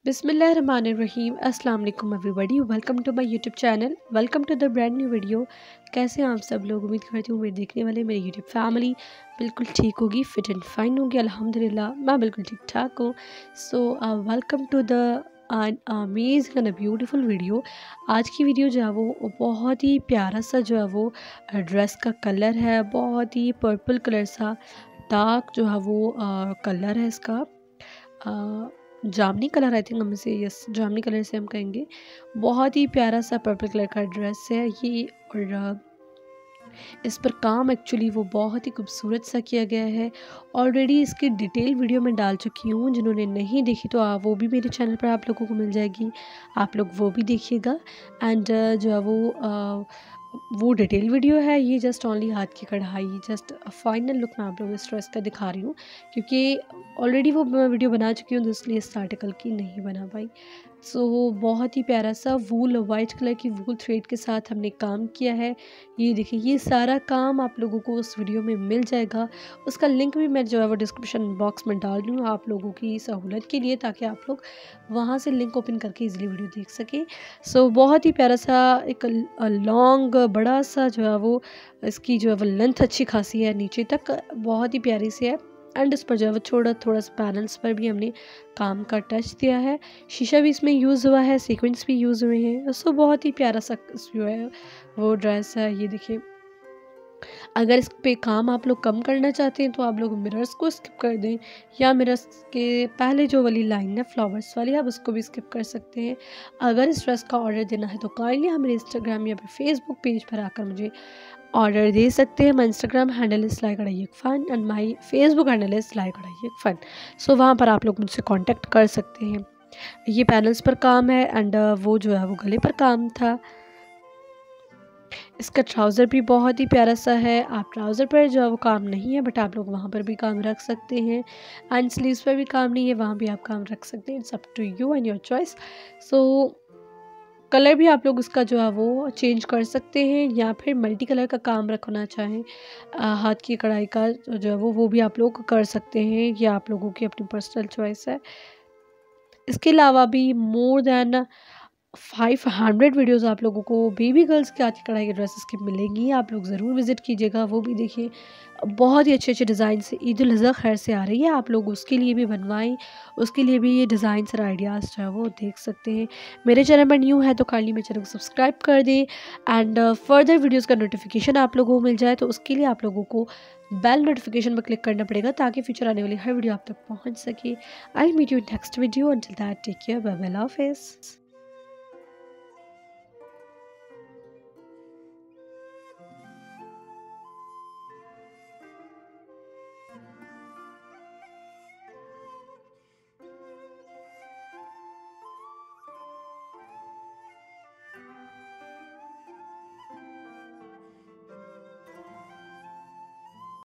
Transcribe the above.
बिस्मिल्लाहिर्रहमानिर्रहीम। अस्सलाम वालेकुम everybody, welcome to my YouTube channel, welcome to the brand new video. कैसे हैं आप सब लोग? उम्मीद करती हूँ मेरे देखने वाले मेरी यूट्यूब फैमिली बिल्कुल ठीक होगी, फिट एंड फाइन होगी। अल्हम्दुलिल्लाह मैं बिल्कुल ठीक ठाक हूँ। So welcome to the amazing and beautiful video. आज की वीडियो जो है वो बहुत ही प्यारा सा जो है वो ड्रेस का कलर है, बहुत ही पर्पल कलर सा डार्क जो है वो कलर है इसका। जामनी कलर, आई थिंक हम इसे यस जामनी कलर से हम कहेंगे। बहुत ही प्यारा सा पर्पल कलर का ड्रेस है ये, और इस पर काम एक्चुअली वो बहुत ही खूबसूरत सा किया गया है। ऑलरेडी इसकी डिटेल वीडियो मैं डाल चुकी हूँ, जिन्होंने नहीं देखी तो वो भी मेरे चैनल पर आप लोगों को मिल जाएगी, आप लोग वो भी देखिएगा। एंड जो है वो डिटेल वीडियो है, ये जस्ट ओनली हाथ की कढ़ाई, जस्ट फाइनल लुक मैं आप लोगों को इस ड्रेस का दिखा रही हूँ, क्योंकि ऑलरेडी वो मैं वीडियो बना चुकी हूँ तो इसलिए इस आर्टिकल की नहीं बना पाई। सो बहुत ही प्यारा सा वूल, वाइट कलर की वूल थ्रेड के साथ हमने काम किया है। ये देखिए, ये सारा काम आप लोगों को उस वीडियो में मिल जाएगा। उसका लिंक भी मैं जो है वो डिस्क्रिप्शन बॉक्स में डाल दूँ आप लोगों की सहूलत के लिए, ताकि आप लोग वहाँ से लिंक ओपन करके इजीली वीडियो देख सकें। सो बहुत ही प्यारा सा एक लॉन्ग बड़ा सा जो है वो, इसकी जो है वो लेंथ अच्छी खासी है, नीचे तक बहुत ही प्यारी सी है। एंड इस पर जो है वो थोड़ा सा पैनल्स पर भी हमने काम का टच दिया है, शीशा भी इसमें यूज़ हुआ है, सीक्वेंस भी यूज़ हुए हैं। सो बहुत ही प्यारा सा जो है वो ड्रेस है। ये देखिए, अगर इस पे काम आप लोग कम करना चाहते हैं तो आप लोग मिरर्स को स्किप कर दें, या मिरर्स के पहले जो वाली लाइन है फ्लावर्स वाली, आप उसको भी स्किप कर सकते हैं। अगर इस ड्रेस का ऑर्डर देना है तो काइंडली हमारे इंस्टाग्राम या फिर फेसबुक पेज पर आकर मुझे ऑर्डर दे सकते हैं। माई इंस्टाग्राम हैंडल इज़ सिलाई कढ़ाई एक fun and my Facebook handle is सिलाई कढ़ाई एक फ़न। सो वहाँ पर आप लोग मुझसे कांटेक्ट कर सकते हैं। ये पैनल्स पर काम है, एंड वो जो है वो गले पर काम था। इसका ट्राउज़र भी बहुत ही प्यारा सा है। आप ट्राउज़र पर जो है वो काम नहीं है, बट आप लोग वहाँ पर भी काम रख सकते हैं। एंड स्लीव्स पर भी काम नहीं है, वहाँ भी आप काम रख सकते हैं। It's up to you and your choice. So colour भी आप लोग उसका जो है वो चेंज कर सकते हैं, या फिर मल्टी कलर का काम रखना चाहें हाथ की कढ़ाई का जो है वो भी आप लोग कर सकते हैं। ये आप लोगों की अपनी पर्सनल चॉइस है। इसके अलावा भी मोर देन 500 वीडियोस आप लोगों को बेबी गर्ल्स के हाथ की कढ़ाई के ड्रेसेस की मिलेंगी। आप लोग ज़रूर विज़िट कीजिएगा, वो भी देखिए। बहुत ही अच्छे अच्छे डिज़ाइन से ईद उल अज़हा खैर से आ रही है, आप लोग उसके लिए भी बनवाएं, उसके लिए भी ये डिज़ाइन और आइडियाज़ जो है वो देख सकते हैं। मेरे चैनल पर न्यू है तो काइंडली मेरे चैनल को सब्सक्राइब कर दें, एंड फर्दर वीडियोज़ का नोटिफिकेशन आप लोगों को मिल जाए, तो उसके लिए आप लोगों को बेल नोटिफिकेशन पर क्लिक करना पड़ेगा, ताकि फ्यूचर आने वाली हर वीडियो आप तक पहुँच सके। I meet you next video, until that take care, bye bye, अल्लाह हाफ़िज़।